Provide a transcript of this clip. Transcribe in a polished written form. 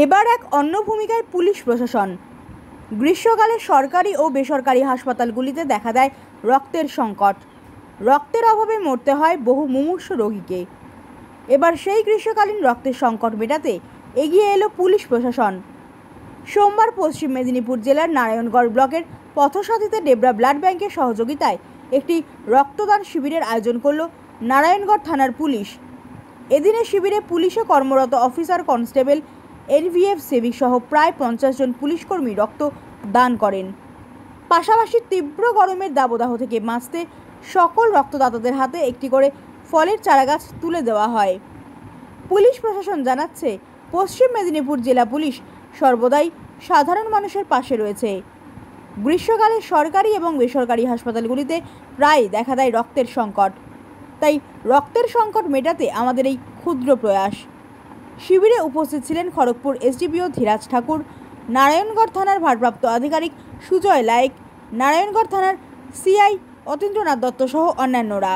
এবার এক অন্য ভূমিকায় পুলিশ প্রশাসন। গ্রীষ্মকালে সরকারি ও বেসরকারি হাসপাতালগুলিতে দেখা দেয় রক্তের সংকট। রক্তের অভাবে মরতে হয় বহু মুমূর্ষু রোগীকে। এবার সেই গ্রীষ্মকালীন রক্তের সংকট মেটাতে এগিয়ে এলো পুলিশ প্রশাসন। সোমবার পশ্চিম মেদিনীপুর জেলার নারায়ণগড় ব্লকের পথসাথীতে ডেবরা ব্লাড ব্যাংকের সহযোগিতায় একটি রক্তদান শিবিরের আয়োজন করল নারায়ণগড় থানার পুলিশ। এদিনের শিবিরে পুলিশে কর্মরত অফিসার, কনস্টেবল, এনভিএফ সেবিক সহ প্রায় 50 জন পুলিশকর্মী রক্ত দান করেন। পাশাপাশি তীব্র গরমের দাবদাহ থেকে বাঁচতে সকল রক্তদাতাদের হাতে একটি করে ফলের চারাগাছ তুলে দেওয়া হয়। পুলিশ প্রশাসন জানাচ্ছে, পশ্চিম মেদিনীপুর জেলা পুলিশ সর্বদাই সাধারণ মানুষের পাশে রয়েছে। গ্রীষ্মকালে সরকারি এবং বেসরকারি হাসপাতালগুলিতে প্রায় দেখা দেয় রক্তের সংকট। তাই রক্তের সংকট মেটাতে আমাদের এই ক্ষুদ্র প্রয়াস। শিবিরে উপস্থিত ছিলেন খড়গপুর এসডিপিও ধীরাজ ঠাকুর, নারায়ণগড় থানার ভারপ্রাপ্ত আধিকারিক সুজয় লায়েক, নারায়ণগড় থানার সিআই অতীন্দ্রনাথ দত্ত সহ অন্যান্যরা।